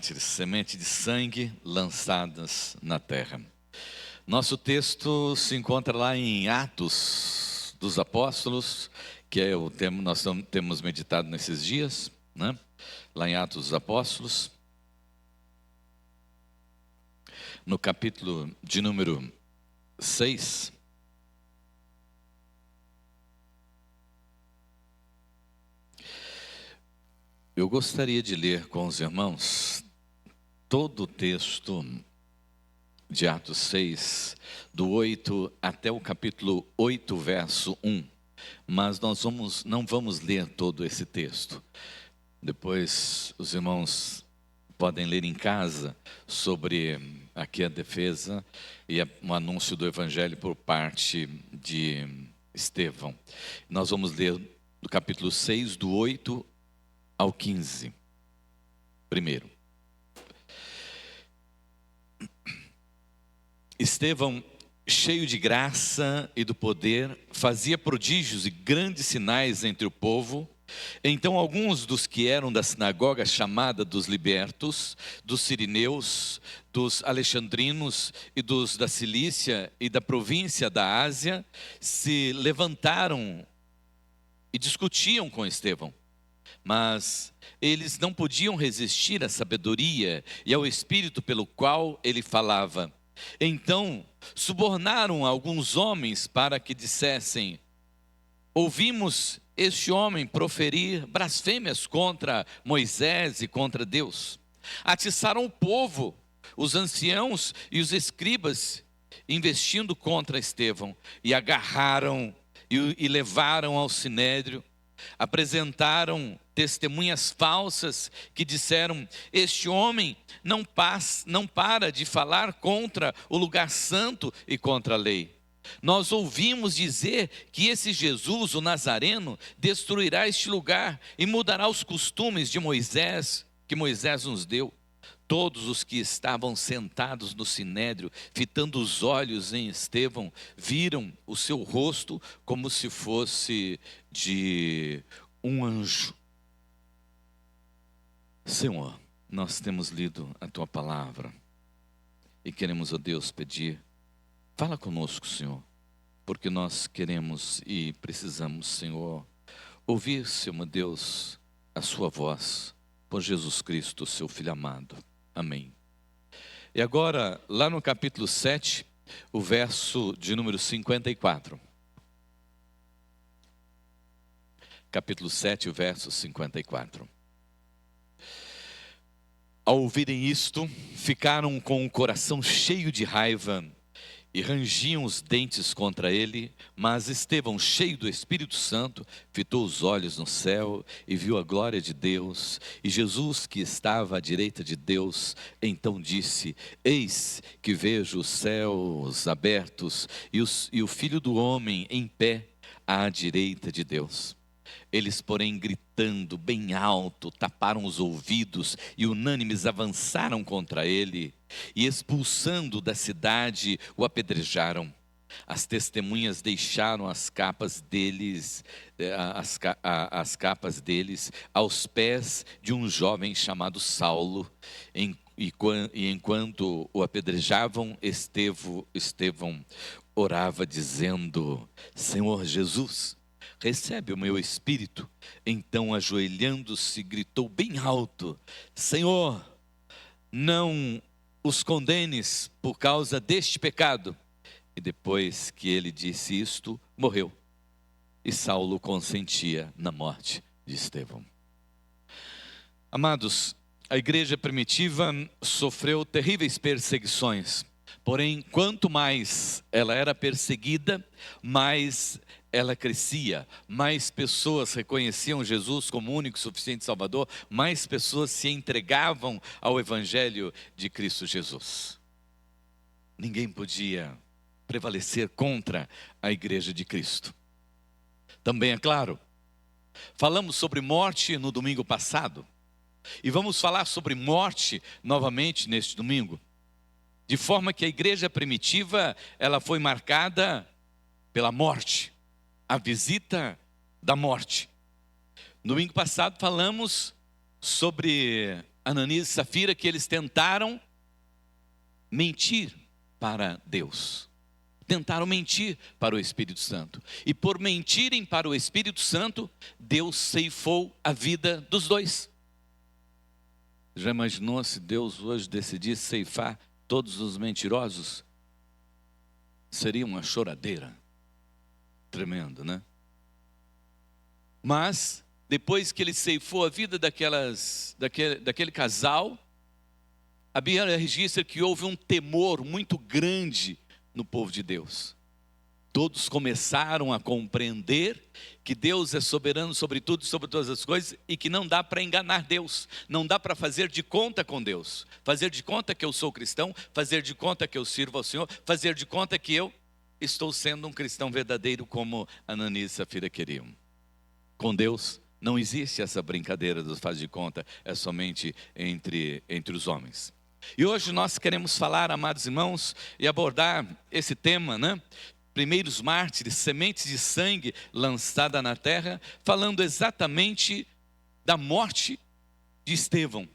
mártires, semente de sangue lançadas na terra. Nosso texto se encontra lá em Atos dos Apóstolos, que é o tema que nós temos meditado nesses dias, né? Lá em Atos dos Apóstolos, no capítulo de número 6. Eu gostaria de ler com os irmãos todo o texto de Atos 6, do 8 até o capítulo 8, verso 1. Mas nós não vamos ler todo esse texto. Depois os irmãos podem ler em casa sobre aqui a defesa e um anúncio do evangelho por parte de Estevão. Nós vamos ler do capítulo 6, do 8 ao 15. Primeiro, Estevão, cheio de graça e do poder, fazia prodígios e grandes sinais entre o povo. Então alguns dos que eram da sinagoga chamada dos libertos, dos sirineus, dos alexandrinos e dos da Cilícia e da província da Ásia, se levantaram e discutiam com Estevão. Mas eles não podiam resistir à sabedoria e ao espírito pelo qual ele falava. Então subornaram alguns homens para que dissessem: ouvimos este homem proferir blasfêmias contra Moisés e contra Deus. Atiçaram o povo, os anciãos e os escribas, investindo contra Estevão, e agarraram e levaram ao sinédrio. Apresentaram testemunhas falsas que disseram: este homem não para de falar contra o lugar santo e contra a lei. Nós ouvimos dizer que esse Jesus, o Nazareno, destruirá este lugar e mudará os costumes de Moisés, que Moisés nos deu. Todos os que estavam sentados no sinédrio, fitando os olhos em Estevão, viram o seu rosto como se fosse de um anjo. Senhor, nós temos lido a Tua palavra e queremos, ó Deus, pedir: fala conosco, Senhor, porque nós queremos e precisamos, Senhor, ouvir, Senhor Deus, a Sua voz, por Jesus Cristo, Seu Filho amado. Amém. E agora, lá no capítulo 7, o verso de número 54. Capítulo 7, o verso 54. Ao ouvirem isto, ficaram com o coração cheio de raiva e rangiam os dentes contra ele. Mas Estevão, cheio do Espírito Santo, fitou os olhos no céu e viu a glória de Deus e Jesus que estava à direita de Deus. Então disse: eis que vejo os céus abertos e o Filho do Homem em pé à direita de Deus. Eles, porém, gritando bem alto, taparam os ouvidos e unânimes avançaram contra ele e, expulsando da cidade, o apedrejaram. As testemunhas deixaram as capas deles aos pés de um jovem chamado Saulo. E enquanto o apedrejavam, Estevão orava dizendo: Senhor Jesus, recebe o meu espírito. Então, ajoelhando-se, gritou bem alto: Senhor, não os condenes por causa deste pecado. E depois que ele disse isto, morreu. E Saulo consentia na morte de Estevão. Amados, a igreja primitiva sofreu terríveis perseguições. Porém, quanto mais ela era perseguida, mais ela crescia, mais pessoas reconheciam Jesus como único e suficiente Salvador, mais pessoas se entregavam ao Evangelho de Cristo Jesus. Ninguém podia prevalecer contra a igreja de Cristo. Também é claro, falamos sobre morte no domingo passado, e vamos falar sobre morte novamente neste domingo, de forma que a igreja primitiva, ela foi marcada pela morte, a visita da morte. No domingo passado falamos sobre Ananias e Safira, que eles tentaram mentir para Deus. Tentaram mentir para o Espírito Santo. E por mentirem para o Espírito Santo, Deus ceifou a vida dos dois. Já imaginou se Deus hoje decidisse ceifar todos os mentirosos? Seria uma choradeira. Tremendo, né? Mas, depois que ele ceifou a vida daquele casal, a Bíblia registra que houve um temor muito grande no povo de Deus. Todos começaram a compreender que Deus é soberano sobre tudo e sobre todas as coisas e que não dá para enganar Deus, não dá para fazer de conta com Deus, fazer de conta que eu sou cristão, fazer de conta que eu sirvo ao Senhor, fazer de conta que eu estou sendo um cristão verdadeiro como Ananias e Safira queriam. Com Deus não existe essa brincadeira dos faz de conta, é somente entre os homens. E hoje nós queremos falar, amados irmãos, e abordar esse tema, né? Primeiros mártires, sementes de sangue lançada na terra, falando exatamente da morte de Estevão.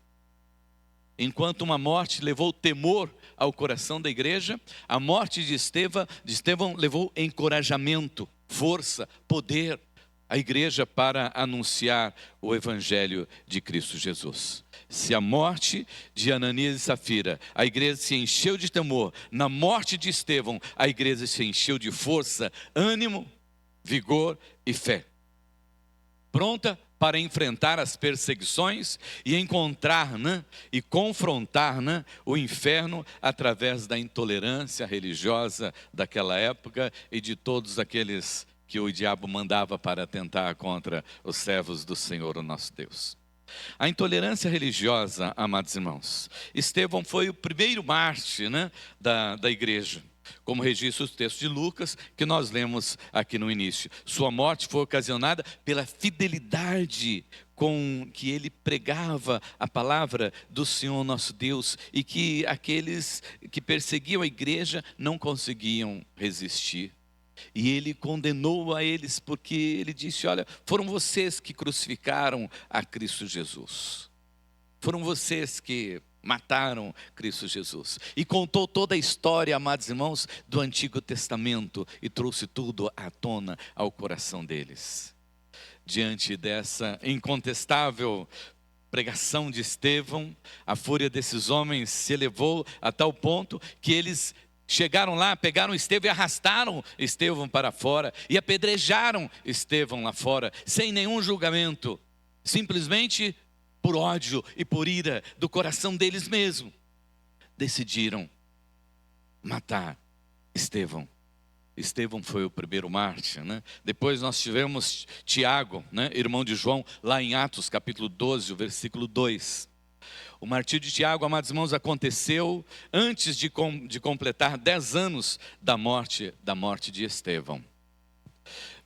Enquanto uma morte levou temor ao coração da igreja, a morte de Estevão levou encorajamento, força, poder à igreja para anunciar o evangelho de Cristo Jesus. Se a morte de Ananias e Safira, a igreja se encheu de temor, na morte de Estevão, a igreja se encheu de força, ânimo, vigor e fé. Pronta para enfrentar as perseguições e encontrar, e confrontar, o inferno através da intolerância religiosa daquela época e de todos aqueles que o diabo mandava para atentar contra os servos do Senhor, o nosso Deus. A intolerância religiosa, amados irmãos, Estevão foi o primeiro mártir, da igreja, como registra o texto de Lucas, que nós lemos aqui no início. Sua morte foi ocasionada pela fidelidade com que ele pregava a palavra do Senhor nosso Deus, e que aqueles que perseguiam a igreja não conseguiam resistir. E ele condenou a eles, porque ele disse: olha, foram vocês que crucificaram a Cristo Jesus. Foram vocês que mataram Cristo Jesus. E contou toda a história, amados irmãos, do Antigo Testamento, e trouxe tudo à tona ao coração deles. Diante dessa incontestável pregação de Estevão, a fúria desses homens se elevou a tal ponto que eles chegaram lá, pegaram Estevão e arrastaram Estevão para fora e apedrejaram Estevão lá fora, sem nenhum julgamento, simplesmente por ódio e por ira do coração deles mesmos. Decidiram matar Estevão. Estevão foi o primeiro mártir, Depois nós tivemos Tiago, irmão de João, lá em Atos capítulo 12, o versículo 2. O martírio de Tiago, amados irmãos, aconteceu antes de completar 10 anos da morte de Estevão.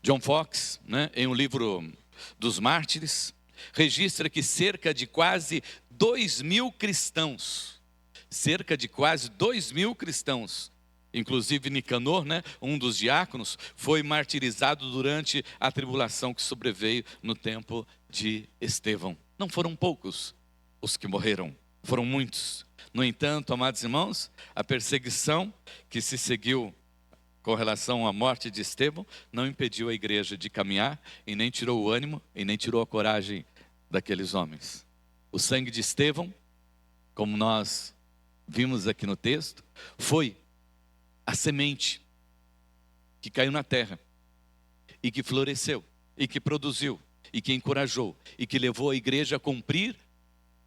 John Fox, em um livro dos mártires, registra que cerca de quase 2.000 cristãos, inclusive Nicanor, um dos diáconos, foi martirizado durante a tribulação que sobreveio no tempo de Estevão. Não foram poucos os que morreram, foram muitos. No entanto, amados irmãos, a perseguição que se seguiu com relação à morte de Estevão não impediu a igreja de caminhar, e nem tirou o ânimo e nem tirou a coragem daqueles homens. O sangue de Estevão, como nós vimos aqui no texto, foi a semente que caiu na terra e que floresceu e que produziu e que encorajou e que levou a igreja a cumprir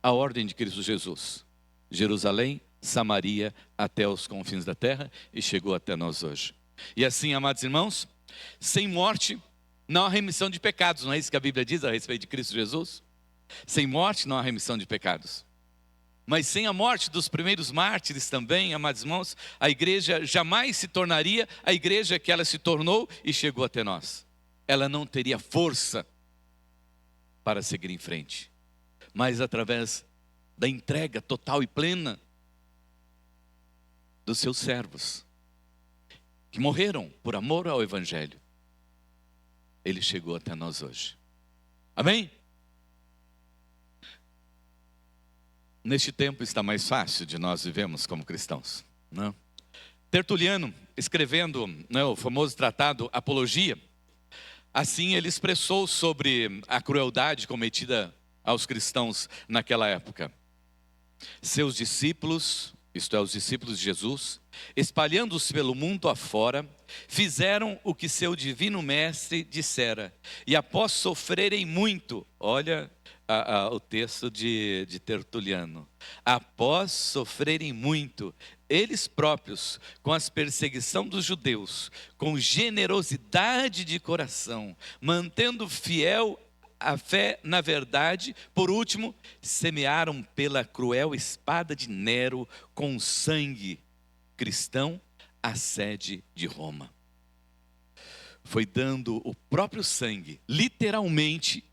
a ordem de Cristo Jesus. Jerusalém, Samaria, até os confins da terra, e chegou até nós hoje. E assim, amados irmãos, sem morte não há remissão de pecados. Não é isso que a Bíblia diz a respeito de Cristo Jesus? Sem morte não há remissão de pecados. Mas sem a morte dos primeiros mártires também, amados irmãos, a igreja jamais se tornaria a igreja que ela se tornou e chegou até nós. Ela não teria força para seguir em frente. Mas através da entrega total e plena dos seus servos, que morreram por amor ao Evangelho, ele chegou até nós hoje. Amém? Neste tempo está mais fácil de nós vivemos como cristãos, não? Tertuliano, escrevendo, né, o famoso tratado Apologia, assim ele expressou sobre a crueldade cometida aos cristãos naquela época. Seus discípulos, isto é, os discípulos de Jesus, espalhando-se pelo mundo afora, fizeram o que seu divino mestre dissera, e após sofrerem muito, olha o texto de Tertuliano, após sofrerem muito, eles próprios, com as perseguição dos judeus, com generosidade de coração, mantendo fiel a fé na verdade, por último, semearam pela cruel espada de Nero com sangue cristão a sede de Roma. Foi dando o próprio sangue, literalmente,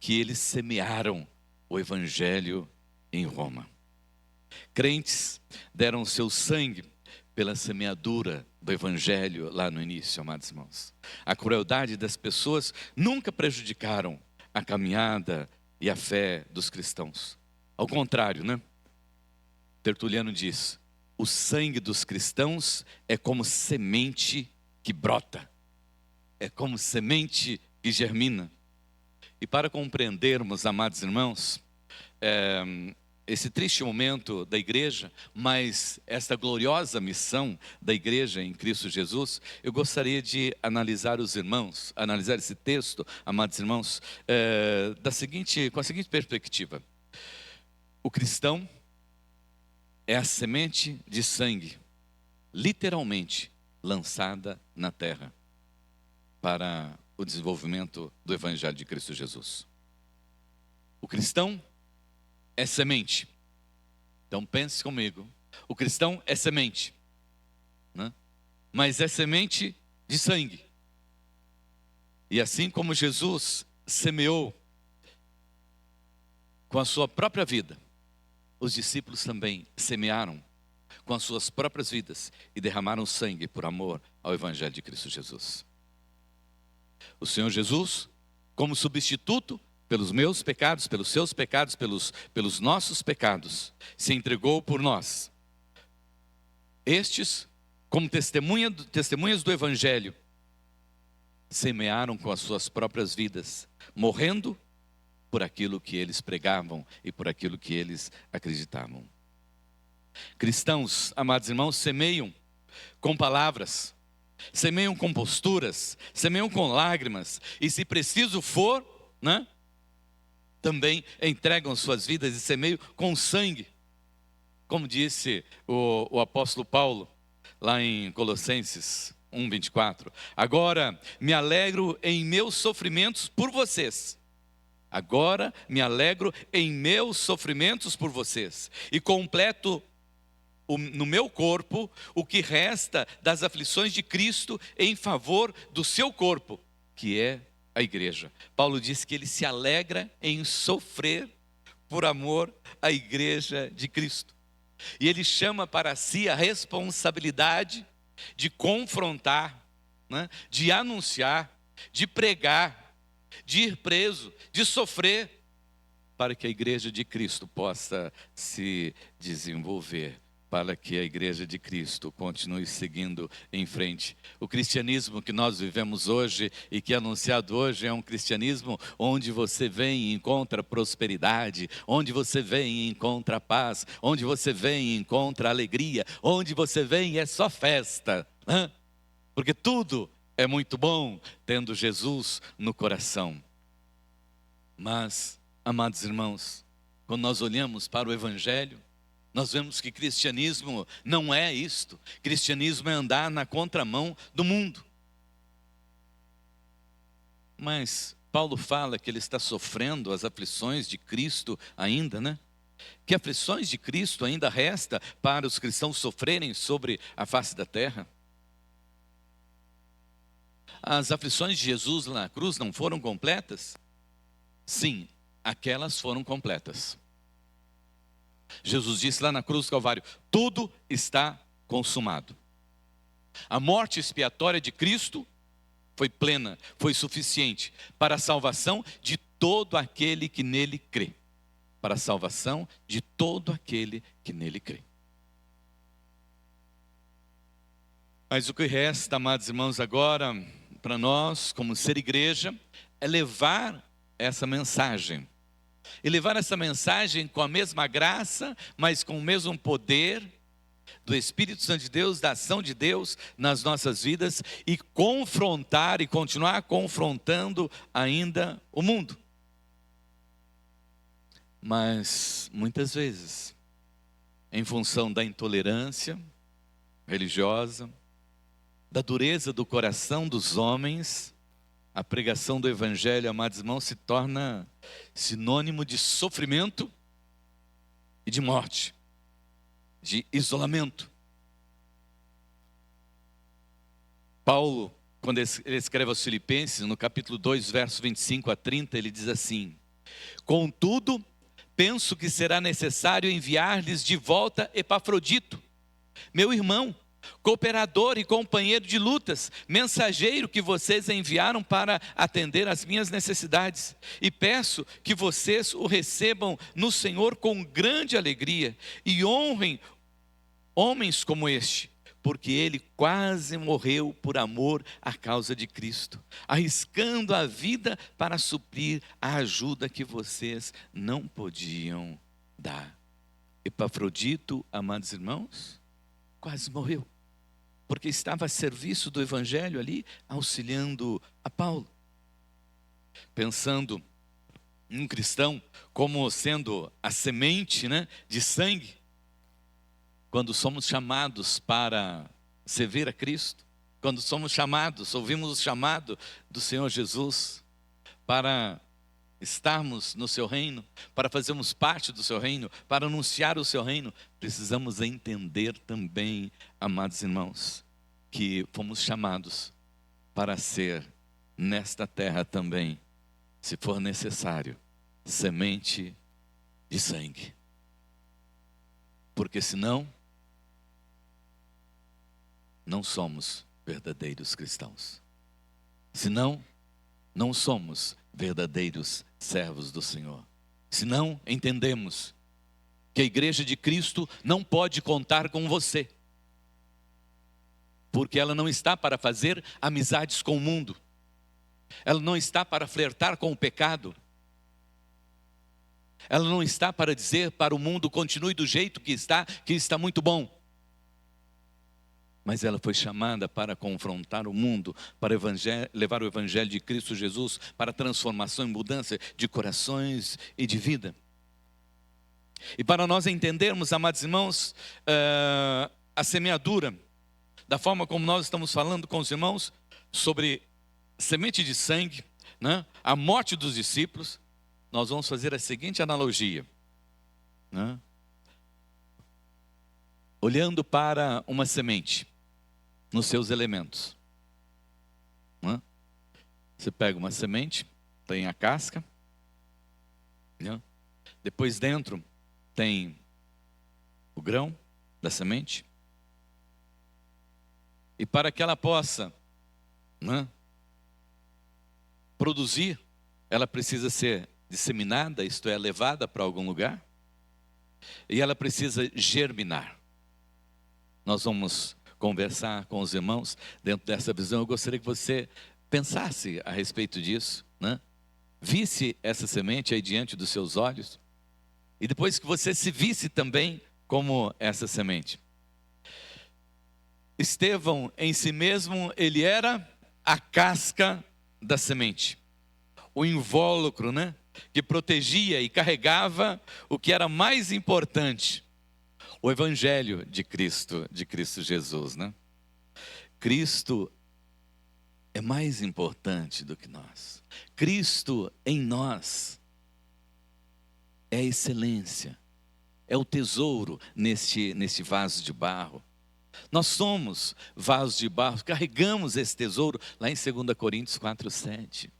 que eles semearam o evangelho em Roma. Crentes deram seu sangue pela semeadura do evangelho lá no início, amados irmãos. A crueldade das pessoas nunca prejudicaram a caminhada e a fé dos cristãos. Ao contrário, né? Tertuliano diz: o sangue dos cristãos é como semente que brota, é como semente que germina. E para compreendermos, amados irmãos, esse triste momento da igreja, mas esta gloriosa missão da igreja em Cristo Jesus, eu gostaria de analisar esse texto, amados irmãos, com a seguinte perspectiva. O cristão é a semente de sangue, literalmente lançada na terra, para o desenvolvimento do evangelho de Cristo Jesus. O cristão é semente. Então pense comigo. O cristão é semente, né? Mas é semente de sangue. E assim como Jesus semeou com a sua própria vida, os discípulos também semearam com as suas próprias vidas e derramaram sangue por amor ao evangelho de Cristo Jesus. O Senhor Jesus, como substituto pelos meus pecados, pelos seus pecados, pelos nossos pecados, se entregou por nós. Estes, como testemunhas do evangelho, semearam com as suas próprias vidas, morrendo por aquilo que eles pregavam e por aquilo que eles acreditavam. Cristãos, amados irmãos, semeiam com palavras, semeiam com posturas, semeiam com lágrimas, e se preciso for, né, também entregam suas vidas e semeiam com sangue. Como disse o apóstolo Paulo, lá em Colossenses 1:24, agora me alegro em meus sofrimentos por vocês. Agora me alegro em meus sofrimentos por vocês, e completo no meu corpo o que resta das aflições de Cristo em favor do seu corpo, que é a igreja. Paulo diz que ele se alegra em sofrer por amor à igreja de Cristo. E ele chama para si a responsabilidade de confrontar, né, de anunciar, de pregar, de ir preso, de sofrer, para que a igreja de Cristo possa se desenvolver, para que a igreja de Cristo continue seguindo em frente. O cristianismo que nós vivemos hoje e que é anunciado hoje é um cristianismo onde você vem e encontra prosperidade, onde você vem e encontra paz, onde você vem e encontra alegria, onde você vem e é só festa, né? Porque tudo é muito bom tendo Jesus no coração. Mas, amados irmãos, quando nós olhamos para o evangelho, nós vemos que cristianismo não é isto. Cristianismo é andar na contramão do mundo. Mas Paulo fala que ele está sofrendo as aflições de Cristo ainda, né? Que aflições de Cristo ainda resta para os cristãos sofrerem sobre a face da terra? As aflições de Jesus lá na cruz não foram completas? Sim, aquelas foram completas. Jesus disse lá na cruz do Calvário: tudo está consumado. A morte expiatória de Cristo foi plena, foi suficiente para a salvação de todo aquele que nele crê. para a salvação de todo aquele que nele crê. Mas o que resta, amados irmãos, agora para nós, como ser igreja, é levar essa mensagem. E levar essa mensagem com a mesma graça, mas com o mesmo poder do Espírito Santo de Deus, da ação de Deus nas nossas vidas, e confrontar e continuar confrontando ainda o mundo. Mas muitas vezes, em função da intolerância religiosa, da dureza do coração dos homens, a pregação do Evangelho, amados irmãos, se torna sinônimo de sofrimento e de morte, de isolamento. Paulo, quando ele escreve aos Filipenses, no capítulo 2, verso 25 a 30, ele diz assim: contudo, penso que será necessário enviar-lhes de volta Epafrodito, meu irmão, cooperador e companheiro de lutas, mensageiro que vocês enviaram para atender às minhas necessidades. E peço que vocês o recebam no Senhor com grande alegria e honrem homens como este, porque ele quase morreu por amor à causa de Cristo, arriscando a vida para suprir a ajuda que vocês não podiam dar. Epafrodito, amados irmãos, quase morreu, porque estava a serviço do Evangelho ali, auxiliando a Paulo. Pensando em um cristão como sendo a semente, de sangue, quando somos chamados para servir a Cristo, quando somos chamados, ouvimos o chamado do Senhor Jesus para estarmos no seu reino, para fazermos parte do seu reino, para anunciar o seu reino, precisamos entender também, amados irmãos, que fomos chamados para ser nesta terra também, se for necessário, semente de sangue. Porque senão, não somos verdadeiros cristãos. Senão, não somos verdadeiros servos do Senhor. Se não entendemos que a igreja de Cristo não pode contar com você, porque ela não está para fazer amizades com o mundo, ela não está para flertar com o pecado, ela não está para dizer para o mundo continue do jeito que está muito bom. Mas ela foi chamada para confrontar o mundo, para levar o Evangelho de Cristo Jesus para transformação e mudança de corações e de vida. E para nós entendermos, amados irmãos, a semeadura, da forma como nós estamos falando com os irmãos, sobre semente de sangue, a morte dos discípulos, nós vamos fazer a seguinte analogia. Olhando para uma semente, nos seus elementos. Você pega uma semente, tem a casca, depois dentro tem o grão da semente, e para que ela possa produzir, ela precisa ser disseminada, isto é, levada para algum lugar, e ela precisa germinar. Nós vamos conversar com os irmãos dentro dessa visão. Eu gostaria que você pensasse a respeito disso, visse essa semente aí diante dos seus olhos, e depois que você se visse também como essa semente. Estevão em si mesmo, ele era a casca da semente, o invólucro, que protegia e carregava o que era mais importante, o Evangelho de Cristo Jesus, Cristo é mais importante do que nós. Cristo em nós é a excelência, é o tesouro neste vaso de barro. Nós somos vasos de barro, carregamos esse tesouro lá em 2 Coríntios 4:7.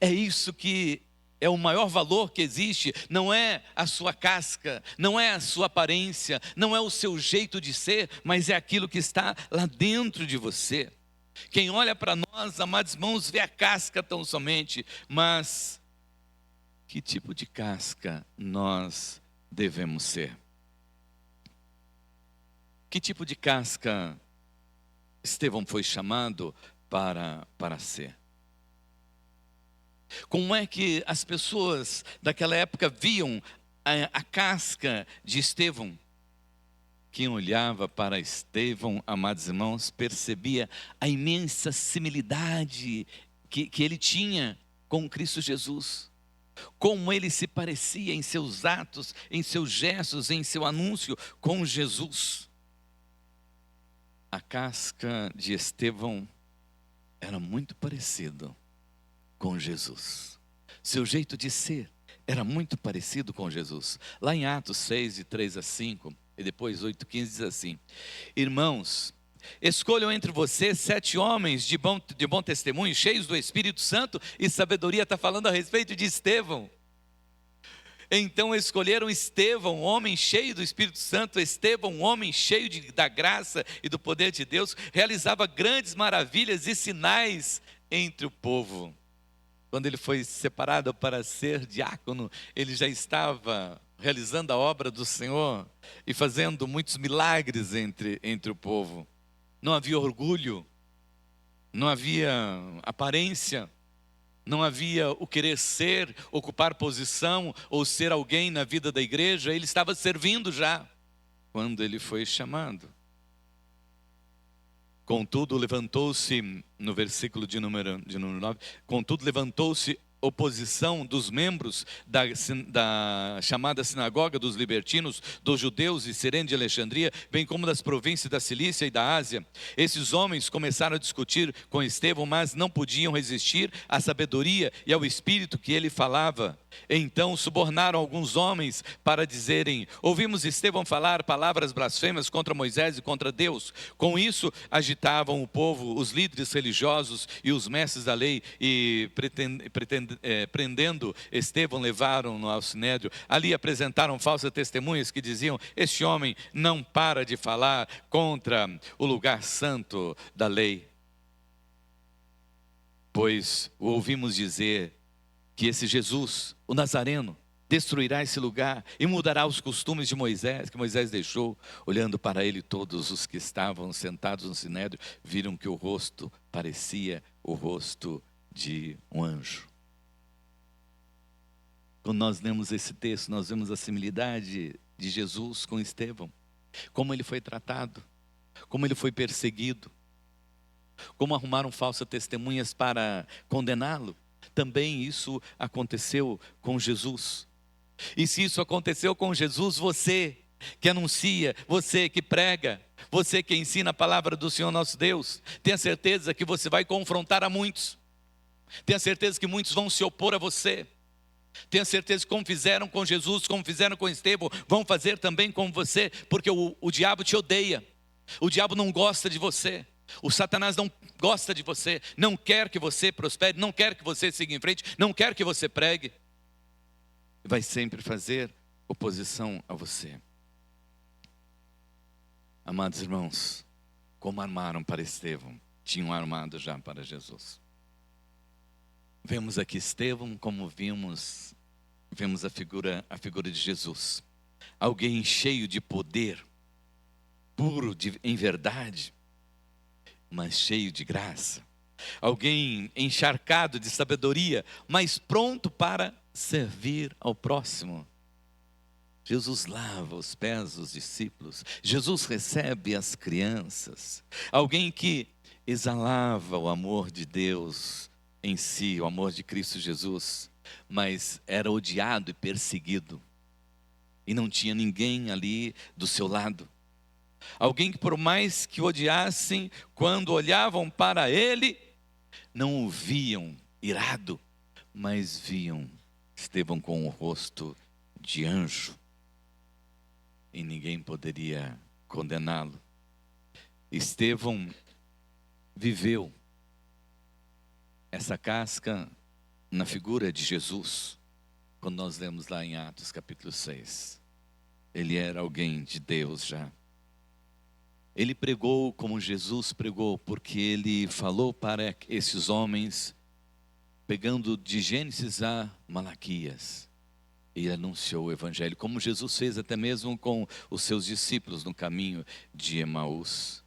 É isso que é o maior valor que existe, não é a sua casca, não é a sua aparência, não é o seu jeito de ser, mas é aquilo que está lá dentro de você. Quem olha para nós, amados irmãos, vê a casca tão somente, mas Que tipo de casca nós devemos ser? Que tipo de casca Estevão foi chamado para ser? Como é que as pessoas daquela época viam a casca de Estevão? Quem olhava para Estevão, amados irmãos, percebia a imensa similitude que ele tinha com Cristo Jesus. Como ele se parecia em seus atos, em seus gestos, em seu anúncio com Jesus. A casca de Estevão era muito parecido com Jesus. Seu jeito de ser era muito parecido com Jesus. Lá em Atos 6, de 3 a 5, e depois 8:15 diz assim: irmãos, escolham entre vocês 7 homens de bom testemunho, cheios do Espírito Santo e sabedoria. Está falando a respeito de Estevão. Então escolheram Estevão, um homem cheio do Espírito Santo. Estevão, um homem cheio da graça e do poder de Deus, realizava grandes maravilhas e sinais entre o povo. Quando ele foi separado para ser diácono, ele já estava realizando a obra do Senhor e fazendo muitos milagres entre o povo. Não havia orgulho, não havia aparência, não havia o querer ser, ocupar posição ou ser alguém na vida da igreja. Ele estava servindo já quando ele foi chamado. Contudo, levantou-se, no versículo de número 9, contudo, levantou-se oposição dos membros da chamada sinagoga dos libertinos, dos judeus de Cirene de Alexandria, bem como das províncias da Cilícia e da Ásia. Esses homens começaram a discutir com Estevão, mas não podiam resistir à sabedoria e ao espírito que ele falava. Então subornaram alguns homens para dizerem: ouvimos Estevão falar palavras blasfemas contra Moisés e contra Deus. Com isso agitavam o povo, os líderes religiosos e os mestres da lei, e prendendo Estevão, levaram-no ao sinédrio. Ali apresentaram falsas testemunhas que diziam: este homem não para de falar contra o lugar santo da lei. Pois o ouvimos dizer que esse Jesus, o Nazareno, destruirá esse lugar e mudará os costumes de Moisés, que Moisés deixou. Olhando para ele, todos os que estavam sentados no sinédrio viram que o rosto parecia o rosto de um anjo. Quando nós lemos esse texto, nós vemos a similitude de Jesus com Estevão. Como ele foi tratado, como ele foi perseguido, como arrumaram falsas testemunhas para condená-lo. Também isso aconteceu com Jesus. E se isso aconteceu com Jesus, você que anuncia, você que prega, você que ensina a palavra do Senhor nosso Deus, tenha certeza que você vai confrontar a muitos. Tenha certeza que muitos vão se opor a você. Tenha certeza que como fizeram com Jesus, como fizeram com Estevão, vão fazer também com você, porque o diabo te odeia. O diabo não gosta de você. O Satanás não gosta de você, não quer que você prospere, não quer que você siga em frente, não quer que você pregue. Vai sempre fazer oposição a você. Amados irmãos, como armaram para Estevão, tinham armado já para Jesus. Vemos aqui Estevão, como vemos a figura de Jesus. Alguém cheio de poder, puro em verdade, mas cheio de graça. Alguém encharcado de sabedoria, mas pronto para servir ao próximo. Jesus lava os pés dos discípulos. Jesus recebe as crianças. Alguém que exalava o amor de Deus em si, o amor de Cristo Jesus, mas era odiado e perseguido. E não tinha ninguém ali do seu lado. Alguém que por mais que odiassem, quando olhavam para ele, não o viam irado, mas viam Estevão com o rosto de anjo. E ninguém poderia condená-lo. Estevão viveu essa casca na figura de Jesus. Quando nós lemos lá em Atos capítulo 6. Ele era alguém de Deus já. Ele pregou como Jesus pregou, porque ele falou para esses homens pegando de Gênesis a Malaquias. Ele anunciou o evangelho, como Jesus fez até mesmo com os seus discípulos no caminho de Emaús.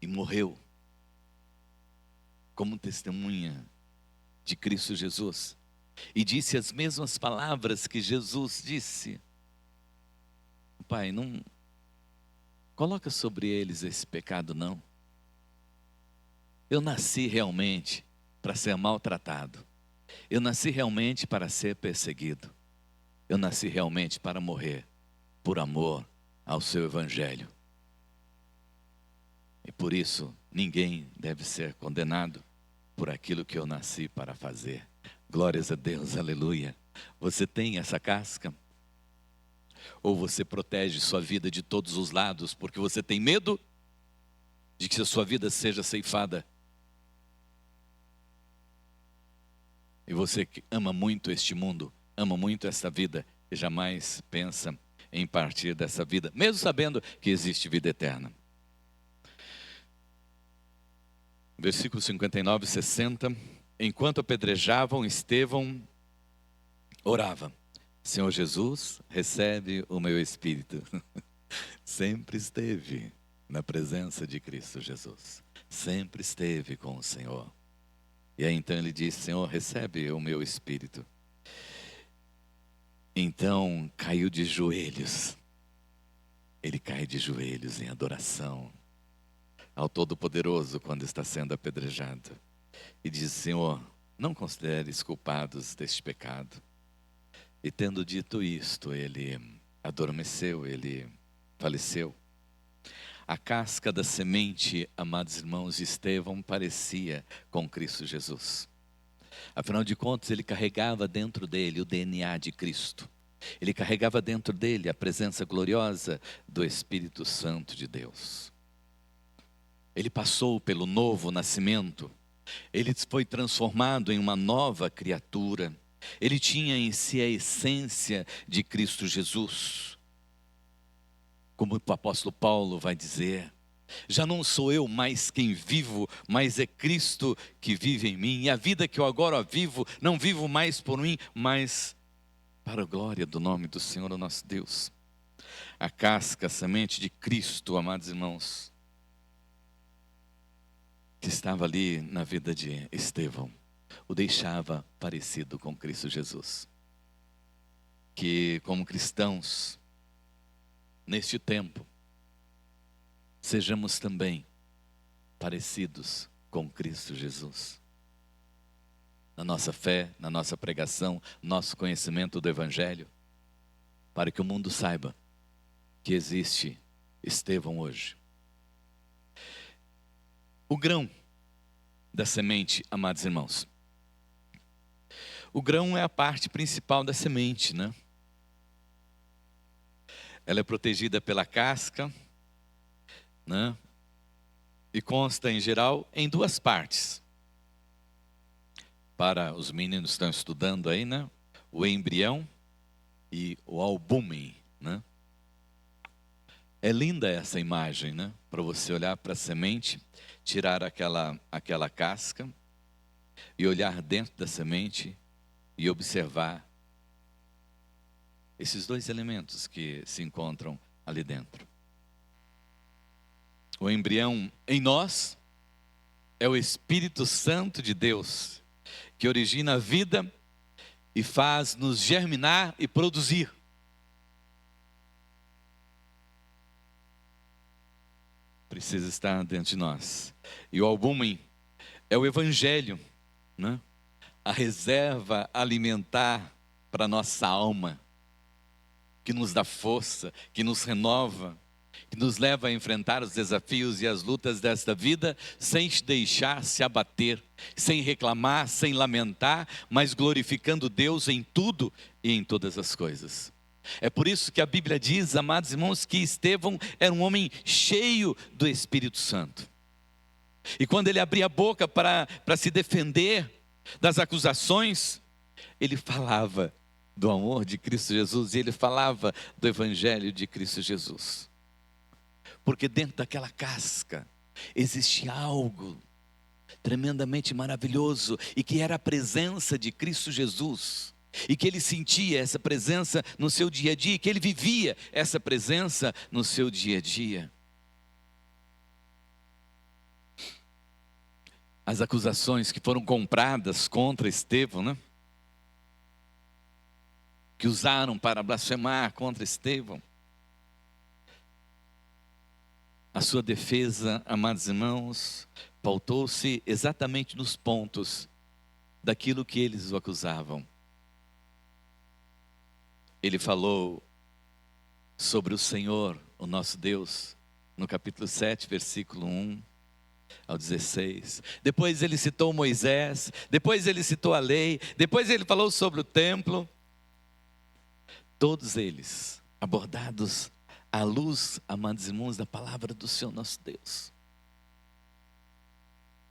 E morreu como testemunha de Cristo Jesus. E disse as mesmas palavras que Jesus disse. Pai, não coloca sobre eles esse pecado, não. Eu nasci realmente para ser maltratado. Eu nasci realmente para ser perseguido. Eu nasci realmente para morrer por amor ao seu evangelho. E por isso, ninguém deve ser condenado por aquilo que eu nasci para fazer. Glórias a Deus, aleluia. Você tem essa casca? Ou você protege sua vida de todos os lados porque você tem medo de que a sua vida seja ceifada? E você que ama muito este mundo, ama muito esta vida, e jamais pensa em partir dessa vida, mesmo sabendo que existe vida eterna. Versículo 59 e 60. Enquanto apedrejavam, Estevão orava: Senhor Jesus, recebe o meu espírito. Sempre esteve na presença de Cristo Jesus. Sempre esteve com o Senhor. E aí então ele disse: Senhor, recebe o meu espírito. Então caiu de joelhos. Ele cai de joelhos em adoração ao Todo-Poderoso quando está sendo apedrejado. E diz: Senhor, não consideres culpados deste pecado. E tendo dito isto, ele adormeceu, ele faleceu. A casca da semente, amados irmãos, de Estevão parecia com Cristo Jesus. Afinal de contas, ele carregava dentro dele o DNA de Cristo. Ele carregava dentro dele a presença gloriosa do Espírito Santo de Deus. Ele passou pelo novo nascimento. Ele foi transformado em uma nova criatura. Ele tinha em si a essência de Cristo Jesus. Como o apóstolo Paulo vai dizer: já não sou eu mais quem vivo, mas é Cristo que vive em mim. E a vida que eu agora vivo, não vivo mais por mim, mas para a glória do nome do Senhor, o nosso Deus. A casca, a semente de Cristo, amados irmãos, que estava ali na vida de Estevão, o deixava parecido com Cristo Jesus. Que como cristãos, neste tempo, sejamos também parecidos com Cristo Jesus. Na nossa fé, na nossa pregação, nosso conhecimento do Evangelho, para que o mundo saiba que existe Estevão hoje. O grão da semente, amados irmãos. O grão é a parte principal da semente, né? Ela é protegida pela casca, né? E consta, em geral, em duas partes. Para os meninos que estão estudando aí, né? O embrião e o albúmen, né? É linda essa imagem, né? Para você olhar para a semente, tirar aquela casca e olhar dentro da semente e observar esses dois elementos que se encontram ali dentro. O embrião em nós é o Espírito Santo de Deus, que origina a vida e faz-nos germinar e produzir. Precisa estar dentro de nós. E o albúmen é o Evangelho, né? A reserva alimentar para a nossa alma, que nos dá força, que nos renova, que nos leva a enfrentar os desafios e as lutas desta vida, sem deixar se abater, sem reclamar, sem lamentar, mas glorificando Deus em tudo e em todas as coisas. É por isso que a Bíblia diz, amados irmãos, que Estevão era um homem cheio do Espírito Santo. E quando ele abria a boca para se defender das acusações, ele falava do amor de Cristo Jesus, e ele falava do Evangelho de Cristo Jesus. Porque dentro daquela casca existe algo tremendamente maravilhoso, e que era a presença de Cristo Jesus, e que ele sentia essa presença no seu dia a dia, e que ele vivia essa presença no seu dia a dia. As acusações que foram compradas contra Estevão, né? Que usaram para blasfemar contra Estevão. A sua defesa, amados irmãos, pautou-se exatamente nos pontos daquilo que eles o acusavam. Ele falou sobre o Senhor, o nosso Deus, no capítulo 7, versículo 1 ao 16. Depois ele citou Moisés, depois ele citou a lei, depois ele falou sobre o templo. Todos eles abordados à luz, amados irmãos, da palavra do Senhor nosso Deus.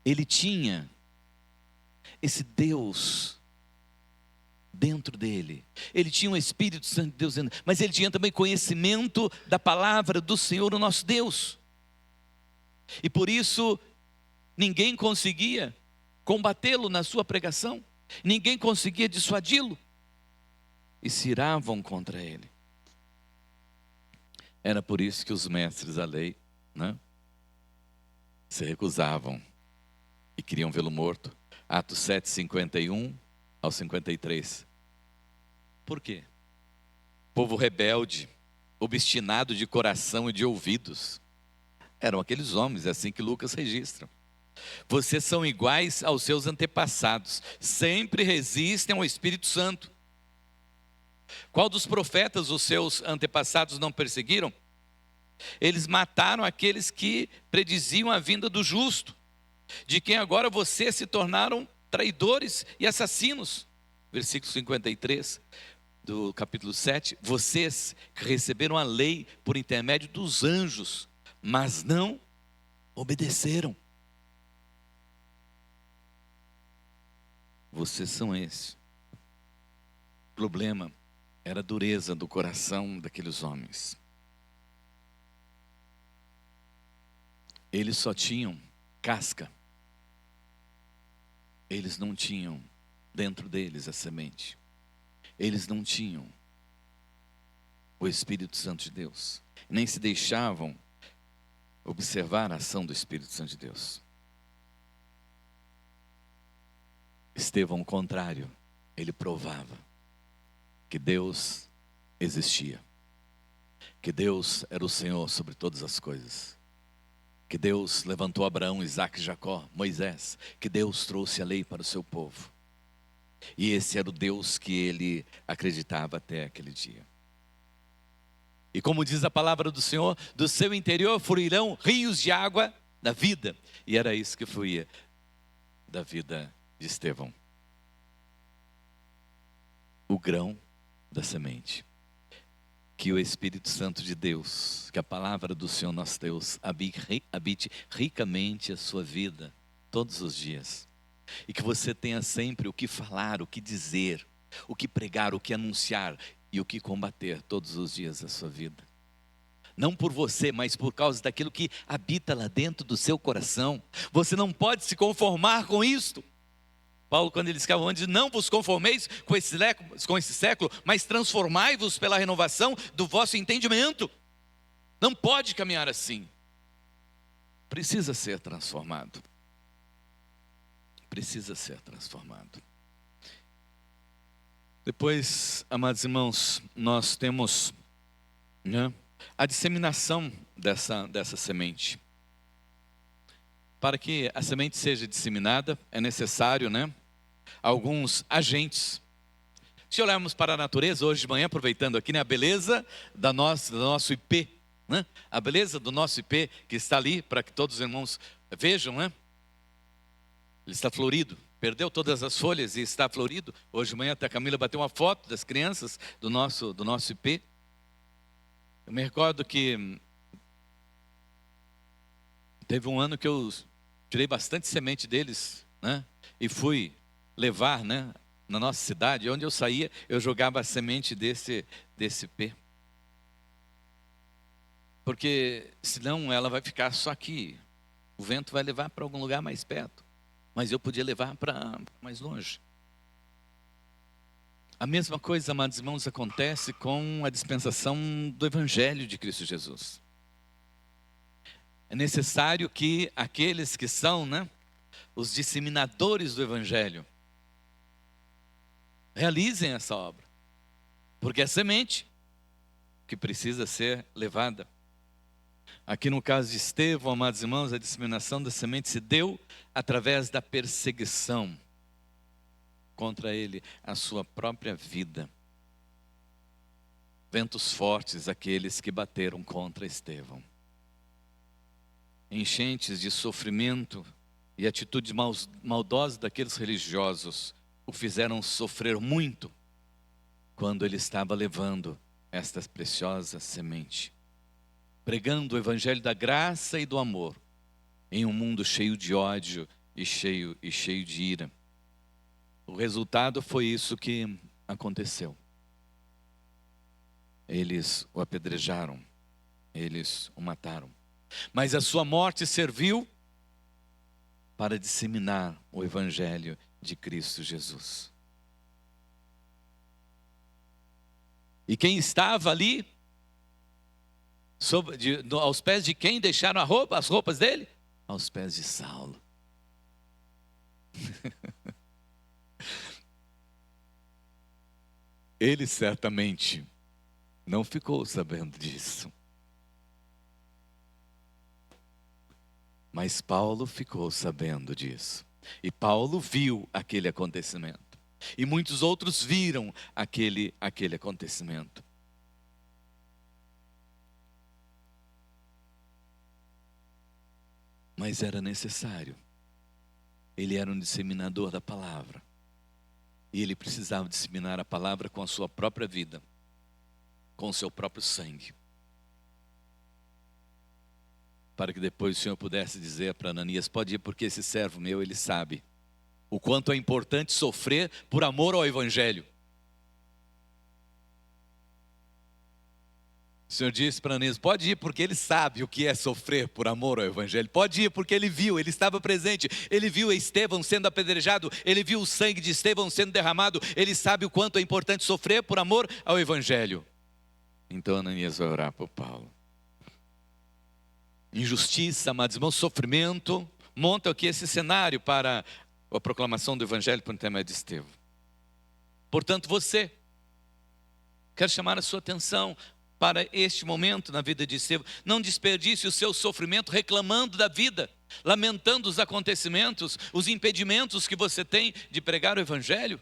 Ele tinha esse Deus dentro dele. Ele tinha o Espírito Santo de Deus dentro, mas ele tinha também conhecimento da palavra do Senhor, o nosso Deus. E por isso, ninguém conseguia combatê-lo na sua pregação, ninguém conseguia dissuadi-lo, e se iravam contra ele. Era por isso que os mestres da lei, né, se recusavam e queriam vê-lo morto. Atos 7, 51 ao 53. Por quê? Povo rebelde, obstinado de coração e de ouvidos. Eram aqueles homens, é assim que Lucas registra. Vocês são iguais aos seus antepassados, sempre resistem ao Espírito Santo. Qual dos profetas os seus antepassados não perseguiram? Eles mataram aqueles que prediziam a vinda do justo, de quem agora vocês se tornaram traidores e assassinos. Versículo 53 do capítulo 7. Vocês que receberam a lei por intermédio dos anjos, mas não obedeceram. Vocês são esse. O problema era a dureza do coração daqueles homens. Eles só tinham casca. Eles não tinham dentro deles a semente. Eles não tinham o Espírito Santo de Deus. Nem se deixavam observar a ação do Espírito Santo de Deus. Estevão, ao contrário, ele provava que Deus existia, que Deus era o Senhor sobre todas as coisas, que Deus levantou Abraão, Isaque, Jacó, Moisés, que Deus trouxe a lei para o seu povo, e esse era o Deus que ele acreditava até aquele dia. E como diz a palavra do Senhor, do seu interior fluirão rios de água da vida, e era isso que fluía da vida de Estevão, o grão da semente. Que o Espírito Santo de Deus, que a palavra do Senhor nosso Deus habite ricamente a sua vida todos os dias, e que você tenha sempre o que falar, o que dizer, o que pregar, o que anunciar e o que combater todos os dias da sua vida. Não por você, mas por causa daquilo que habita lá dentro do seu coração. Você não pode se conformar com isto. Paulo, quando ele escreve, onde não vos conformeis com esse século, mas transformai-vos pela renovação do vosso entendimento. Não pode caminhar assim. Precisa ser transformado. Precisa ser transformado. Depois, amados irmãos, nós temos, né, a disseminação dessa semente. Para que a semente seja disseminada, é necessário, né, alguns agentes. Se olharmos para a natureza, hoje de manhã, aproveitando aqui, né, a beleza do nosso ipê, né, a beleza do nosso ipê, que está ali, para que todos os irmãos vejam, né, ele está florido, perdeu todas as folhas e está florido. Hoje de manhã até a Camila bateu uma foto das crianças do nosso ipê. Eu me recordo que teve um ano que eu tirei bastante semente deles, né, e fui levar, né, na nossa cidade. Onde eu saía, eu jogava a semente desse pé, porque senão ela vai ficar só aqui, o vento vai levar para algum lugar mais perto. mas eu podia levar para mais longe. A mesma coisa, amados irmãos, acontece com a dispensação do Evangelho de Cristo Jesus. É necessário que aqueles que são, os disseminadores do Evangelho, realizem essa obra, porque é semente que precisa ser levada. Aqui no caso de Estevão, amados irmãos, a disseminação da semente se deu através da perseguição contra ele, a sua própria vida. Ventos fortes, aqueles que bateram contra Estevão. Enchentes de sofrimento e atitudes maldosas daqueles religiosos o fizeram sofrer muito quando ele estava levando esta preciosa semente, pregando o evangelho da graça e do amor em um mundo cheio de ódio e cheio de ira. O resultado foi isso que aconteceu. Eles o apedrejaram, eles o mataram. Mas a sua morte serviu para disseminar o evangelho de Cristo Jesus. E quem estava ali, aos pés de quem deixaram as roupas dele? Aos pés de Saulo. Ele certamente não ficou sabendo disso. Mas Paulo ficou sabendo disso. E Paulo viu aquele acontecimento. E muitos outros viram aquele acontecimento. Mas era necessário. Ele era um disseminador da palavra. E ele precisava disseminar a palavra com a sua própria vida, com o seu próprio sangue. Para que depois o Senhor pudesse dizer para Ananias: pode ir, porque esse servo meu, ele sabe o quanto é importante sofrer por amor ao evangelho. O Senhor disse para Ananias: pode ir, porque ele sabe o que é sofrer por amor ao evangelho. Pode ir, porque ele viu, ele estava presente. Ele viu Estevão sendo apedrejado, ele viu o sangue de Estevão sendo derramado. Ele sabe o quanto é importante sofrer por amor ao evangelho. Então Ananias vai orar por Paulo. Injustiça, amados irmãos, sofrimento, monta aqui esse cenário para a proclamação do evangelho por intermédio de Estevão. Portanto, você, quero chamar a sua atenção para este momento na vida de Estevão. Não desperdice o seu sofrimento reclamando da vida, lamentando os acontecimentos, os impedimentos que você tem de pregar o evangelho.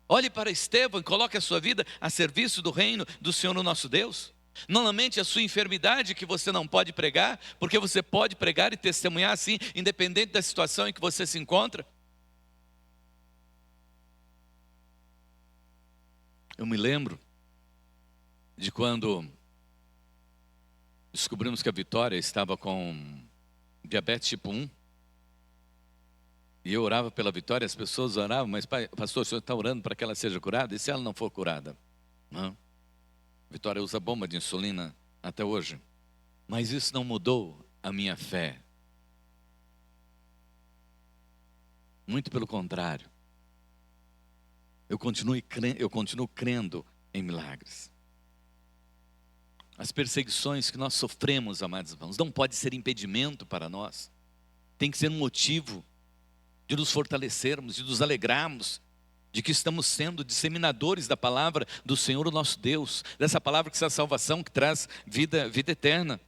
Olhe para Estevão e coloque a sua vida a serviço do reino do Senhor nosso Deus. Não lamente a sua enfermidade que você não pode pregar, porque você pode pregar e testemunhar assim, independente da situação em que você se encontra. Eu me lembro de quando descobrimos que a Vitória estava com diabetes tipo 1. E eu orava pela Vitória, as pessoas oravam: mas pastor, o senhor está orando para que ela seja curada? E se ela não for curada? Não. Vitória usa bomba de insulina até hoje. Mas isso não mudou a minha fé. Muito pelo contrário. Eu continuo crendo em milagres. As perseguições que nós sofremos, amados irmãos, não pode ser impedimento para nós. Tem que ser um motivo de nos fortalecermos, de nos alegrarmos, de que estamos sendo disseminadores da palavra do Senhor, o nosso Deus, dessa palavra que é a salvação, que traz vida eterna.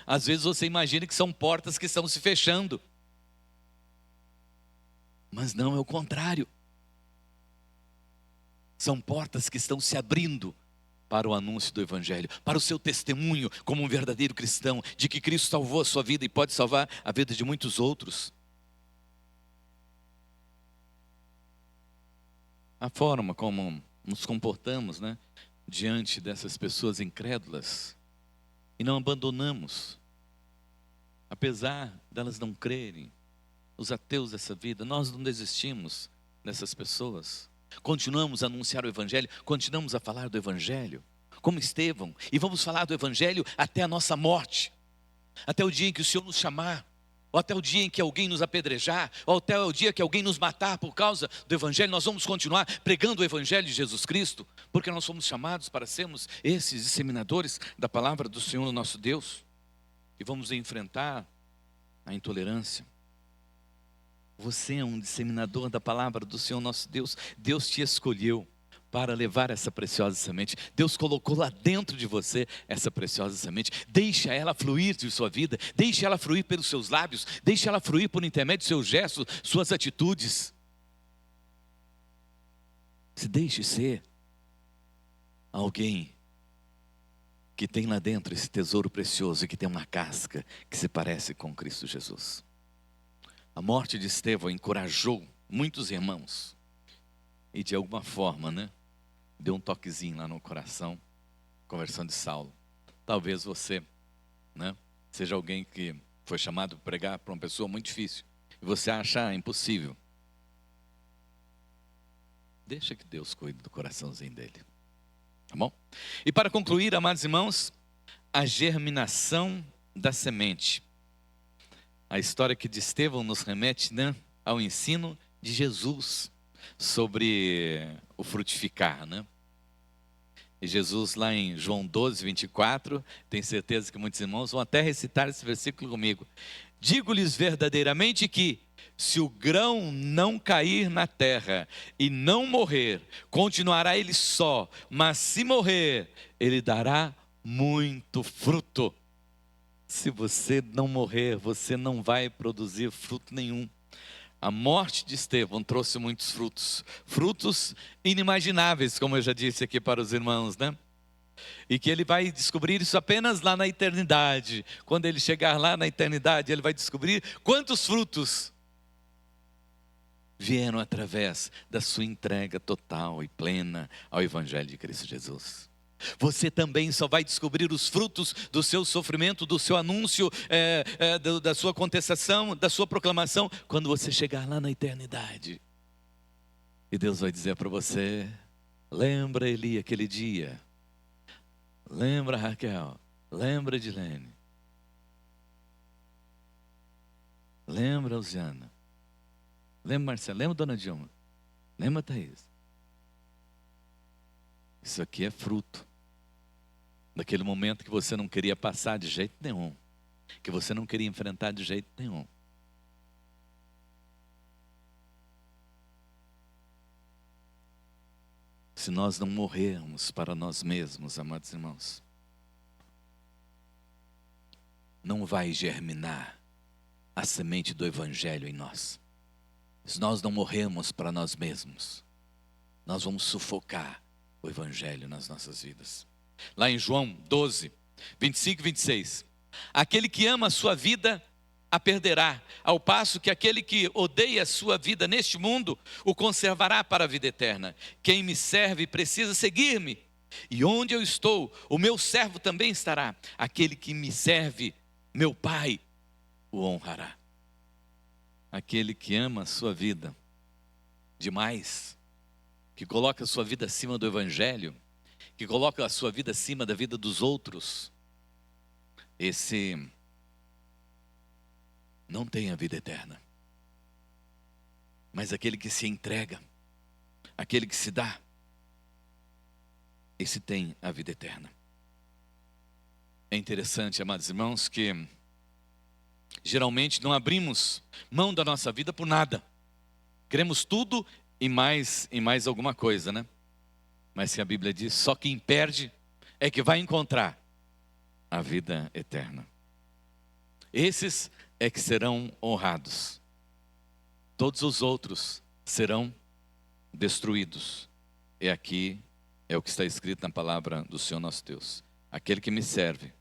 Às vezes você imagina que são portas que estão se fechando, mas não, é o contrário. São portas que estão se abrindo para o anúncio do evangelho, para o seu testemunho como um verdadeiro cristão, de que Cristo salvou a sua vida e pode salvar a vida de muitos outros. A forma como nos comportamos, diante dessas pessoas incrédulas, e não abandonamos, apesar delas não crerem, os ateus dessa vida, nós não desistimos dessas pessoas, continuamos a anunciar o evangelho, continuamos a falar do evangelho, como Estevão, e vamos falar do evangelho até a nossa morte, até o dia em que o Senhor nos chamar ou até o dia em que alguém nos apedrejar, ou até o dia que alguém nos matar por causa do Evangelho, nós vamos continuar pregando o Evangelho de Jesus Cristo, porque nós somos chamados para sermos esses disseminadores da palavra do Senhor nosso Deus, e vamos enfrentar a intolerância. Você é um disseminador da palavra do Senhor nosso Deus. Deus te escolheu para levar essa preciosa semente. Deus colocou lá dentro de você essa preciosa semente. Deixa ela fluir de sua vida. Deixa ela fluir pelos seus lábios. Deixa ela fluir por intermédio dos seus gestos, suas atitudes. Se deixe ser alguém que tem lá dentro esse tesouro precioso e que tem uma casca que se parece com Cristo Jesus. A morte de Estevão encorajou muitos irmãos. E de alguma forma, deu um toquezinho lá no coração, conversão de Saulo. Talvez você, seja alguém que foi chamado para pregar para uma pessoa muito difícil. E você acha impossível. Deixa que Deus cuide do coraçãozinho dele. Tá bom? E para concluir, amados irmãos, a germinação da semente. A história aqui de Estevão nos remete ao ensino de Jesus sobre o frutificar, E Jesus lá em João 12, 24, tenho certeza que muitos irmãos vão até recitar esse versículo comigo. Digo-lhes verdadeiramente que, se o grão não cair na terra e não morrer, continuará ele só, mas se morrer, ele dará muito fruto. Se você não morrer, você não vai produzir fruto nenhum. A morte de Estevão trouxe muitos frutos. Frutos inimagináveis, como eu já disse aqui para os irmãos, E que ele vai descobrir isso apenas lá na eternidade. Quando ele chegar lá na eternidade, ele vai descobrir quantos frutos vieram através da sua entrega total e plena ao Evangelho de Cristo Jesus. Você também só vai descobrir os frutos do seu sofrimento, do seu anúncio, da sua contestação, da sua proclamação, quando você chegar lá na eternidade. E Deus vai dizer para você: lembra, Eli, aquele dia. Lembra, Raquel. Lembra, Edilene. Lembra, Luciana. Lembra, Marcelo. Lembra, Dona Dilma. Lembra, Thaís. Isso aqui é fruto daquele momento que você não queria passar de jeito nenhum, que você não queria enfrentar de jeito nenhum. Se nós não morrermos para nós mesmos, amados irmãos, não vai germinar a semente do Evangelho em nós. Se nós não morrermos para nós mesmos, nós vamos sufocar o Evangelho nas nossas vidas. Lá em João 12, 25 e 26. Aquele que ama a sua vida, a perderá, ao passo que aquele que odeia a sua vida neste mundo, o conservará para a vida eterna. Quem me serve precisa seguir-me, e onde eu estou, o meu servo também estará. Aquele que me serve, meu Pai, o honrará. Aquele que ama a sua vida demais, que coloca a sua vida acima do Evangelho, que coloca a sua vida acima da vida dos outros, esse não tem a vida eterna. Mas aquele que se entrega, aquele que se dá, esse tem a vida eterna. É interessante, amados irmãos, que geralmente não abrimos mão da nossa vida por nada. Queremos tudo e mais alguma coisa, Mas que a Bíblia diz, só quem perde é que vai encontrar a vida eterna. Esses é que serão honrados. Todos os outros serão destruídos. E aqui é o que está escrito na palavra do Senhor nosso Deus. Aquele que me serve,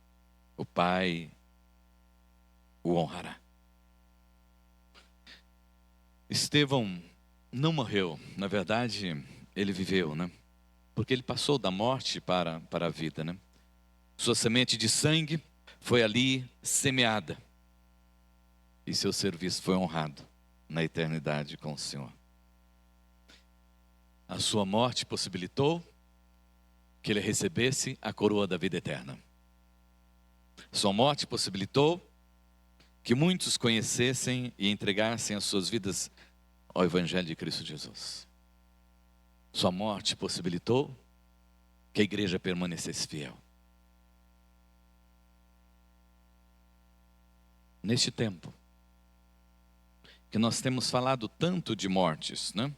o Pai o honrará. Estevão não morreu, na verdade, ele viveu, Porque ele passou da morte para a vida, Sua semente de sangue foi ali semeada. E seu serviço foi honrado na eternidade com o Senhor. A sua morte possibilitou que ele recebesse a coroa da vida eterna. Sua morte possibilitou que muitos conhecessem e entregassem as suas vidas ao Evangelho de Cristo Jesus. Sua morte possibilitou que a igreja permanecesse fiel. Neste tempo, que nós temos falado tanto de mortes, né?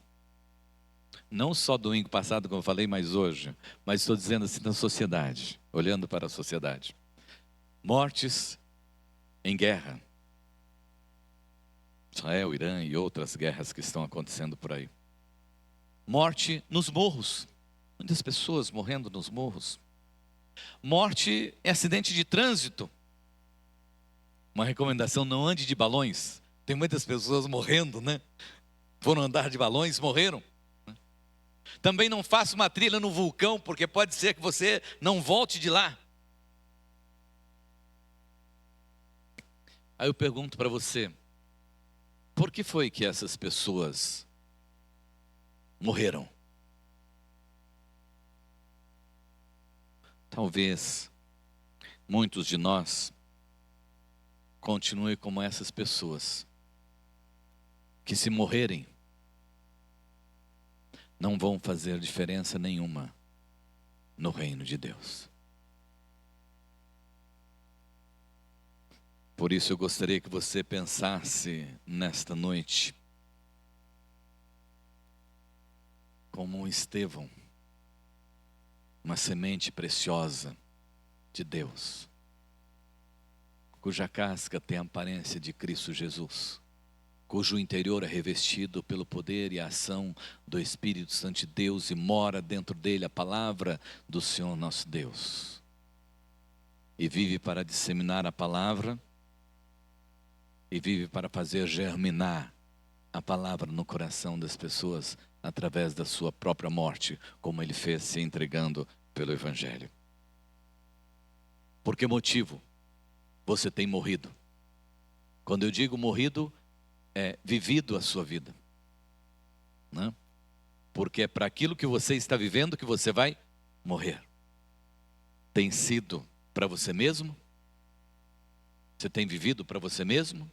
Não só domingo passado, como eu falei, mas hoje, mas estou dizendo assim na sociedade, olhando para a sociedade. Mortes em guerra. Israel, Irã e outras guerras que estão acontecendo por aí. Morte nos morros. Muitas pessoas morrendo nos morros. Morte em acidente de trânsito. Uma recomendação: não ande de balões. Tem muitas pessoas morrendo, né? Foram andar de balões, morreram. Também não faça uma trilha no vulcão, porque pode ser que você não volte de lá. Aí eu pergunto para você, por que foi que essas pessoas morreram? Talvez muitos de nós continuem como essas pessoas, que se morrerem, não vão fazer diferença nenhuma no reino de Deus. Por isso eu gostaria que você pensasse nesta noite como um Estevão, uma semente preciosa de Deus, cuja casca tem a aparência de Cristo Jesus, cujo interior é revestido pelo poder e a ação do Espírito Santo de Deus e mora dentro dele a palavra do Senhor nosso Deus. E vive para disseminar a palavra, e vive para fazer germinar a palavra no coração das pessoas através da sua própria morte, como ele fez se entregando pelo Evangelho. Por que motivo você tem morrido? Quando eu digo morrido, é vivido a sua vida, né? Porque é para aquilo que você está vivendo que você vai morrer. Tem sido para você mesmo? Você tem vivido para você mesmo?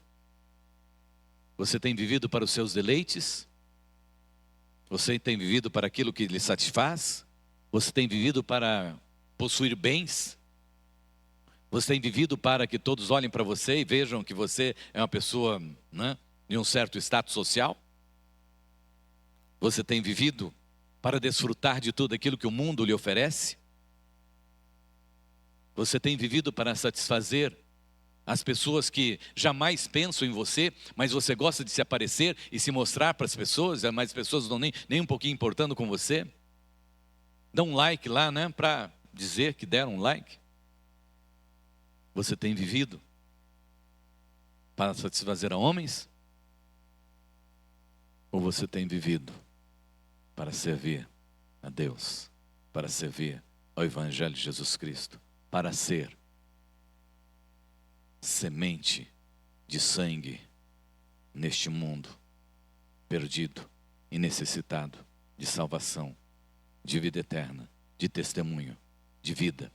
Você tem vivido para os seus deleites? Você tem vivido para aquilo que lhe satisfaz? Você tem vivido para possuir bens? Você tem vivido para que todos olhem para você e vejam que você é uma pessoa, né, de um certo status social? Você tem vivido para desfrutar de tudo aquilo que o mundo lhe oferece? Você tem vivido para satisfazer as pessoas que jamais pensam em você, mas você gosta de se aparecer e se mostrar para as pessoas, mas as pessoas não nem um pouquinho importando com você? Dá um like lá, né, para dizer que deram um like? Você tem vivido para satisfazer a homens? Ou você tem vivido para servir a Deus, para servir ao Evangelho de Jesus Cristo, para ser semente de sangue neste mundo perdido e necessitado de salvação, de vida eterna, de testemunho, de vida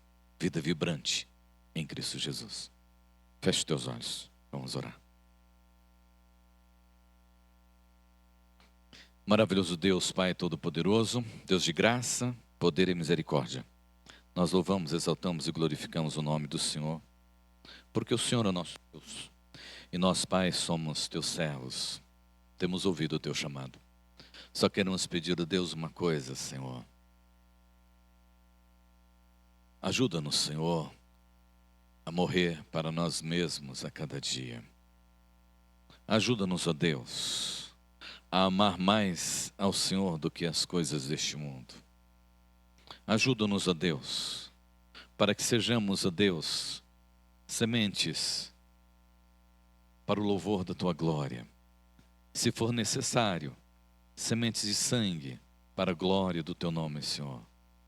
vibrante em Cristo Jesus? Feche teus olhos, vamos orar. Maravilhoso Deus, Pai Todo-Poderoso, Deus de graça, poder e misericórdia, nós louvamos, exaltamos e glorificamos o nome do Senhor, porque o Senhor é nosso Deus, e nós, Pai, somos teus servos, temos ouvido o teu chamado. Só queremos pedir a Deus uma coisa, Senhor. Ajuda-nos, Senhor, a morrer para nós mesmos a cada dia. Ajuda-nos, ó Deus, a amar mais ao Senhor do que as coisas deste mundo. Ajuda-nos, ó Deus, para que sejamos, ó Deus, sementes para o louvor da tua glória. Se for necessário, sementes de sangue para a glória do teu nome, Senhor.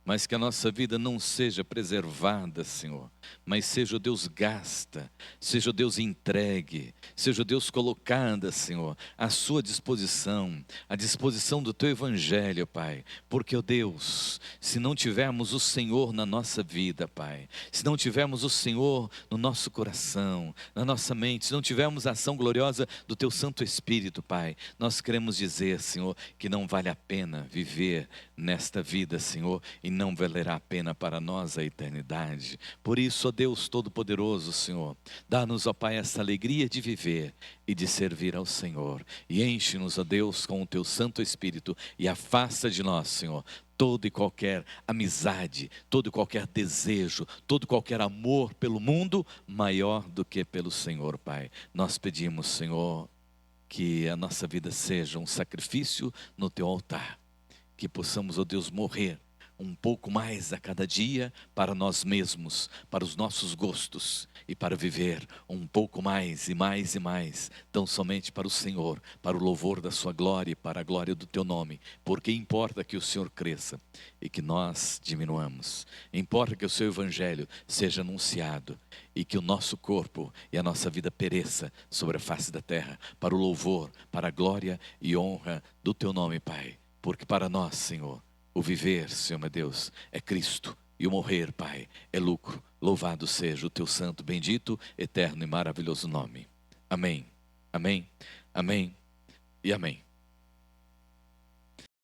mas que a nossa vida não seja preservada, Senhor, mas seja, ó Deus, gasta, seja, ó Deus, entregue, seja, ó Deus, colocada, Senhor, à sua disposição, à disposição do teu evangelho, Pai, porque, ó Deus, se não tivermos o Senhor na nossa vida, Pai, se não tivermos o Senhor no nosso coração, na nossa mente, se não tivermos a ação gloriosa do teu Santo Espírito, Pai, nós queremos dizer, Senhor, que não vale a pena viver nesta vida, Senhor, e não valerá a pena para nós a eternidade. Por isso, ó Deus Todo-Poderoso, Senhor, dá-nos, ó Pai, essa alegria de viver e de servir ao Senhor, e enche-nos, ó Deus, com o teu Santo Espírito, e afasta de nós, Senhor, todo e qualquer amizade, todo e qualquer desejo, todo e qualquer amor pelo mundo, maior do que pelo Senhor, Pai. Nós pedimos, Senhor, que a nossa vida seja um sacrifício no teu altar, que possamos, ó Deus, morrer um pouco mais a cada dia para nós mesmos, para os nossos gostos, e para viver um pouco mais e mais e mais, tão somente para o Senhor, para o louvor da sua glória e para a glória do teu nome, porque importa que o Senhor cresça e que nós diminuamos, importa que o seu evangelho seja anunciado e que o nosso corpo e a nossa vida pereça sobre a face da terra, para o louvor, para a glória e honra do teu nome, Pai. Porque para nós, Senhor, o viver, Senhor meu Deus, é Cristo, e o morrer, Pai, é lucro. Louvado seja o teu santo, bendito, eterno e maravilhoso nome. Amém, amém, amém e amém.